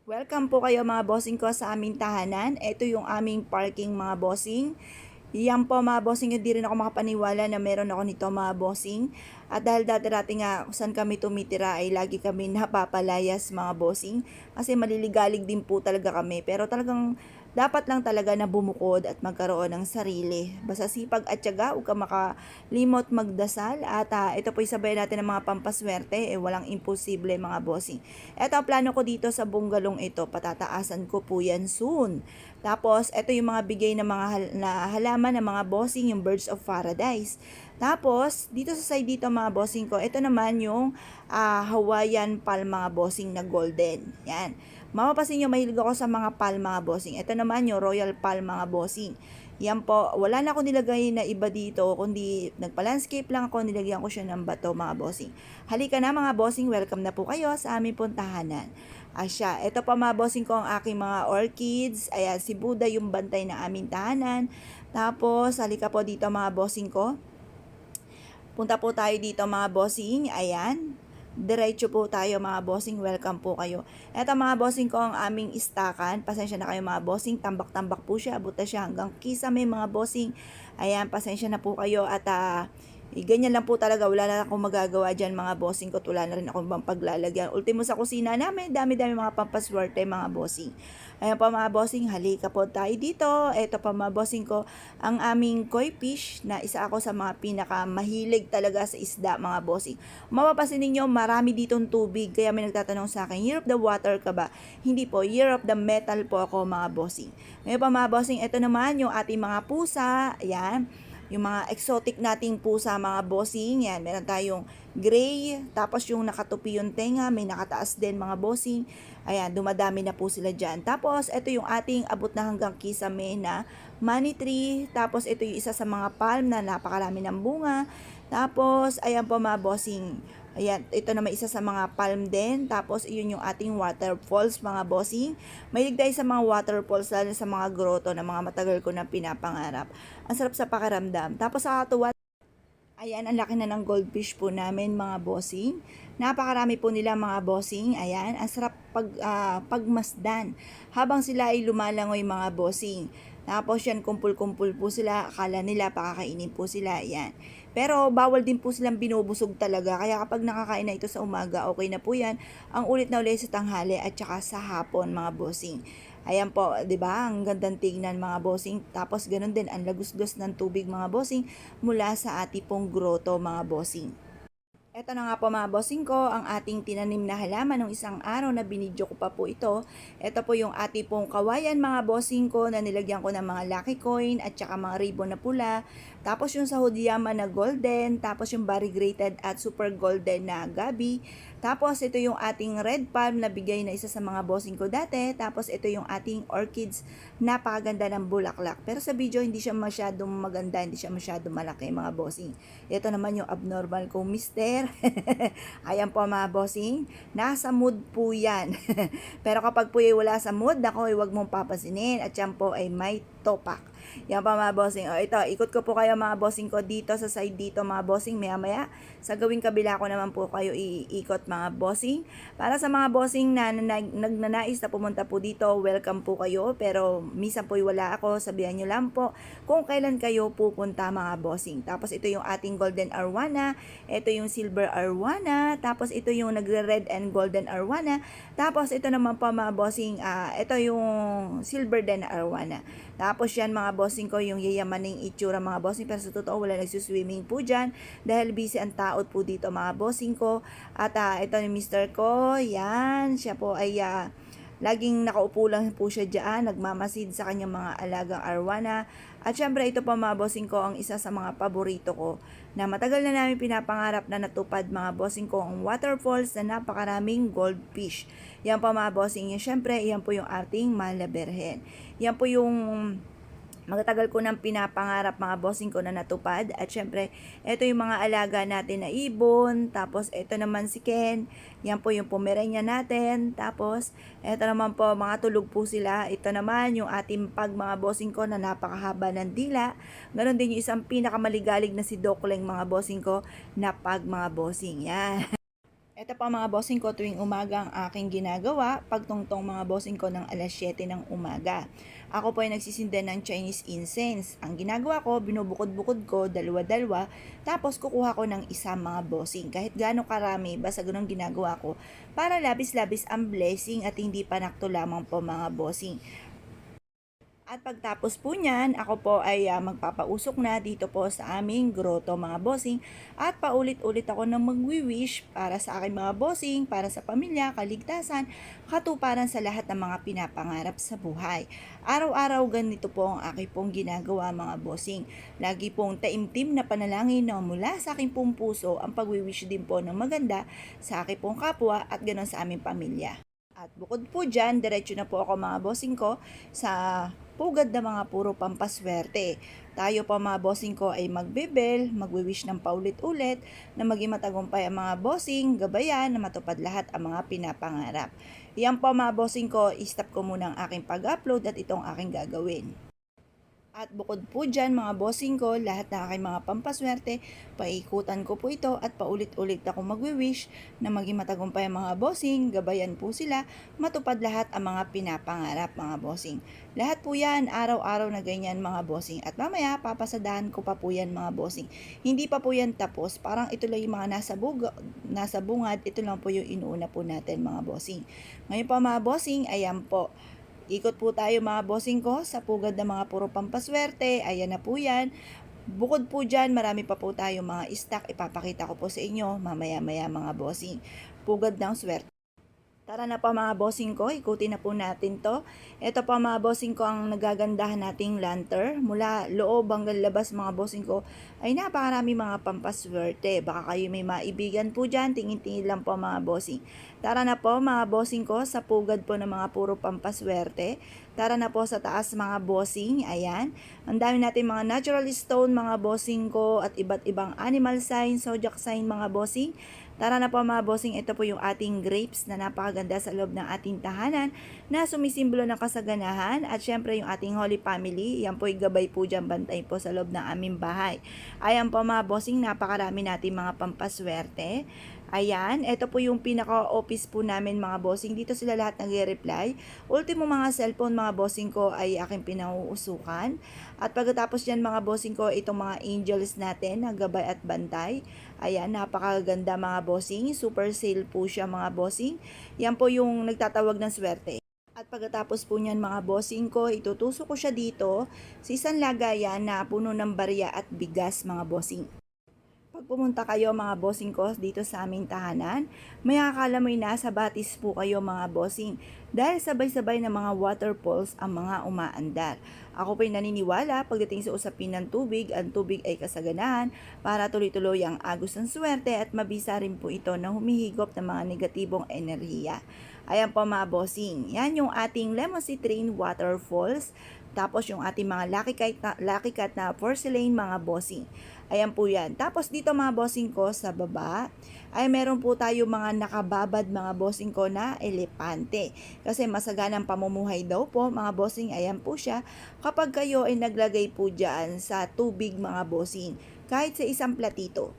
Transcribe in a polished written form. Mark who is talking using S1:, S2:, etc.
S1: Welcome po kayo mga bossing ko sa aming tahanan. Ito yung aming parking mga bossing. Yan po mga bossing, hindi rin ako makapaniwala na meron ako nito mga bossing. At dahil dati-dati nga kung saan kami tumitira ay lagi kami napapalayas mga bossing. Kasi maliligalig din po talaga kami. Pero talagang dapat lang talaga na bumukod at magkaroon ng sarili. Basta sipag at tiyaga, huwag ka makalimot magdasal. At ito po isabay natin ng mga pampaswerte. Walang imposible mga bossing. Ito ang plano ko dito sa bungalow ito. Patataasan ko po yan soon. Tapos, ito yung mga bigay na mga halaman ng mga bossing, yung Birds of Paradise. Tapos, dito sa side dito mga bossing ko, ito naman yung Hawaiian palm mga bossing na golden. Yan. Mapapasin nyo, mahilig ako sa mga palm mga bossing. Ito naman yung Royal Palm mga bossing. Yan po, wala na ako nilagay na iba dito, kundi nagpa-landscape lang ako, nilagyan ko siya ng bato mga bossing. Halika na mga bossing, welcome na po kayo sa aming puntahanan. Asya, ito pa mga bossing ko ang aking mga orchids. Ayan, si Buddha yung bantay na aming tahanan. Tapos, halika po dito mga bossing ko. Punta po tayo dito mga bossing. Ayan. Diretso po tayo mga bossing, welcome po kayo. Eto mga bossing ko ang aming istakan. Pasensya na kayo mga bossing, tambak-tambak po siya, abot na siya hanggang kisame mga bossing. Ayan, pasensya na po kayo at ganyan lang po talaga, wala na akong magagawa dyan mga bossing ko, wala na rin akong bang paglalagyan. Ultimo sa kusina namin, dami-dami mga pampaswerte mga bossing. Ayan pa mga bossing, halika po tayo dito. Ito pa mga bossing ko, ang aming koi fish na isa ako sa mga pinakamahilig talaga sa isda mga bossing. Mapapasin ninyo, marami ditong tubig, kaya may nagtatanong sa akin, year of the water ka ba? Hindi po, year of the metal po ako mga bossing. Ngayon pa mga bossing, ito naman yung ating mga pusa, ayan. Yung mga exotic nating pusa mga bossing, yan, meron tayong gray, tapos yung nakatupi yung tenga, may nakataas din mga bossing. Ayan, dumadami na po sila dyan. Tapos, ito yung ating abot na hanggang kisame na money tree. Tapos, ito yung isa sa mga palm na napakarami ng bunga. Tapos, ayan po mga bossing. Ayan, ito naman isa sa mga palm din. Tapos, iyon yung ating waterfalls mga bossing. Mahilig tayo sa mga waterfalls, lalo sa mga grotto na mga matagal ko na pinapangarap. Ang sarap sa pakaramdam. Tapos, sa katuwa, ayan, ang laki na ng goldfish po namin mga bossing. Napakarami po nila mga bossing. Ayan, ang sarap pagmasdan. Habang sila ay lumalangoy mga bossing. Tapos yan, kumpul-kumpul po sila. Akala nila pakakainin po sila. Ayan. Pero bawal din po silang binubusog talaga. Kaya kapag nakakain na ito sa umaga, okay na po yan. Ang ulit na ulit sa tanghali at saka sa hapon mga bossing. Ayan po, 'di ba? Ang gandang tignan mga bossing. Tapos ganoon din ang lagusgos ng tubig mga bossing mula sa ating pong grotto mga bossing. Eto na nga po mga bossing ko, ang ating tinanim na halaman ng isang araw na binidyo ko pa po ito. Ito po yung ating pong kawayan mga bossing ko na nilagyan ko ng mga lucky coin at saka mga ribbon na pula. Tapos yung sa Hodiyama na golden, tapos yung variegated at super golden na gabi. Tapos ito yung ating red palm na bigay na isa sa mga bossing ko dati. Tapos ito yung ating orchids, napakaganda ng bulaklak. Pero sa video hindi siya masyadong maganda, hindi siya masyadong malaki mga bossing. Ito naman yung abnormal kong mister. Ayan po mga bossing, nasa mood po yan. Pero kapag po ay wala sa mood, ako ay wag mong papasinin at yan po ay may topak. Yan pa mga bossing. O ito, ikot ko po kayo mga bossing ko dito sa side dito mga bossing. Maya maya, sa gawing kabila ko naman po kayo iikot mga bossing. Para sa mga bossing na nagnanais na pumunta po dito, welcome po kayo. Pero minsan po wala ako, sabihan nyo lang po kung kailan kayo pupunta mga bossing. Tapos ito yung ating golden arwana, ito yung silver arwana, tapos ito yung nagre-red and golden arwana. Tapos ito naman po mga bossing, ito yung silver din arwana. Tapos yan mga bossing ko, yung yayamaning itsura mga bossing. Pero sa totoo, wala nagsuswimming po dyan. Dahil busy ang taot po dito mga bossing ko. At ito ni mister ko, yan. Siya po ay laging nakaupo lang po siya dyan. Nagmamasid sa kanyang mga alagang arwana. At syempre, ito po mga bossing ko, ang isa sa mga paborito ko. Na matagal na namin pinapangarap na natupad mga bossing ko, ang waterfalls na napakaraming goldfish. Yan po mga bossing. Yan, syempre, yan po yung ating Malaberhen. Yan po yung magtagal ko nang pinapangarap mga bossing ko na natupad. At syempre, ito yung mga alaga natin na ibon. Tapos, ito naman si Ken. Yan po yung Pomeranian natin. Tapos, ito naman po, mga tulog po sila. Ito naman yung ating pag mga bossing ko na napakahaba ng dila. Ganon din yung isang pinakamaligalig na si Dokling mga bossing ko na pag mga bossing. Yan. Ito pa mga bossing ko tuwing umaga ang aking ginagawa, pagtungtong mga bossing ko ng alas 7 ng umaga. Ako po ay nagsisinda ng Chinese incense. Ang ginagawa ko, binubukod-bukod ko, dalawa-dalawa, tapos kukuha ko ng isang mga bossing. Kahit gaano karami, basta ganun ginagawa ko, para labis-labis ang blessing at hindi panakto lamang po mga bossing. At pagtapos po niyan, ako po ay magpapausok na dito po sa aming grotto mga bossing at paulit-ulit ako na magwi-wish para sa aking mga bossing, para sa pamilya, kaligtasan, katuparan sa lahat ng mga pinapangarap sa buhay. Araw-araw ganito po ang aking pong ginagawa mga bossing. Lagi pong taimtim na panalangin na mula sa aking pong puso ang pagwi-wish din po ng maganda sa aking pong kapwa at ganon sa aming pamilya. At bukod po dyan, diretso na po ako mga bossing ko sa pugad na mga puro pampaswerte. Tayo pa mga bossing ko ay magbebel, magwi-wish ng paulit-ulit na maging matagumpay ang mga bossing, gabayan na matupad lahat ang mga pinapangarap. Yan po mga bossing ko, stop ko muna ang aking pag-upload at itong aking gagawin. At bukod po dyan mga bossing ko, lahat ng aking mga pampaswerte, paikutan ko po ito at paulit-ulit ako magwi-wish na maging matagumpay ang mga bossing, gabayan po sila, matupad lahat ang mga pinapangarap mga bossing. Lahat po yan, araw-araw na ganyan mga bossing. At mamaya, papasadahan ko pa po yan mga bossing. Hindi pa po yan tapos, parang ito lang yung mga nasa bungad, ito lang po yung inuuna po natin mga bossing. Ngayon pa mga bossing, ayan po. Ikot po tayo mga bossing ko sa pugad ng mga puro pampaswerte. Ayan na po yan. Bukod po dyan, marami pa po tayo mga stock. Ipapakita ko po sa inyo mamaya-maya mga bossing. Pugad ng swerte. Tara na po mga bossing ko, ikutin na po natin to. Ito po mga bossing ko ang nagagandahan nating lantern. Mula loob hanggang labas mga bossing ko ay napakarami mga pampaswerte. Baka kayo may maibigan po dyan, tingin-tingin lang po mga bossing. Tara na po mga bossing ko sa pugad po ng mga puro pampaswerte. Tara na po sa taas mga bossing, ayan. Ang dami natin mga natural stone mga bossing ko at iba't ibang animal sign, zodiac sign mga bossing. Tara na po mga bossing, ito po yung ating grapes na napakaganda sa loob ng ating tahanan na sumisimbolo ng kasaganahan at syempre yung ating Holy Family, yan po yung gabay po dyan, bantay po sa loob ng aming bahay. Ayan po mga bossing, napakarami natin mga pampaswerte. Ayan, ito po yung pinaka-office po namin mga bossing. Dito sila lahat nag-reply. Ultimo mga cellphone mga bossing ko ay aking pinauusukan. At pagkatapos yan mga bossing ko, itong mga angels natin na gabay at bantay. Ayan, napakaganda mga bossing. Super sale po siya mga bossing. Yan po yung nagtatawag ng swerte. At pagkatapos po niyan mga bossing ko, itutusok ko siya dito sa isang lagayan na puno ng barya at bigas mga bossing. Pag pumunta kayo mga bossing ko dito sa aming tahanan, may akala mo'y nasa batis po kayo mga bossing dahil sabay-sabay na mga waterfalls ang mga umaandar. Ako po'y naniniwala pagdating sa usapin ng tubig, ang tubig ay kasaganahan para tuloy-tuloy ang agos ng swerte at mabisa rin po ito na humihigop ng mga negatibong enerhiya. Ayan po mga bossing, yan yung ating lemon citrine waterfalls. Tapos yung ating mga lucky cat na porcelain mga bossing. Ayan po yan. Tapos dito mga bossing ko sa baba, ay meron po tayo mga nakababad mga bossing ko na elepante. Kasi masaganang pamumuhay daw po mga bossing, ayan po siya. Kapag kayo ay naglagay po dyan sa tubig mga bossing, kahit sa isang platito.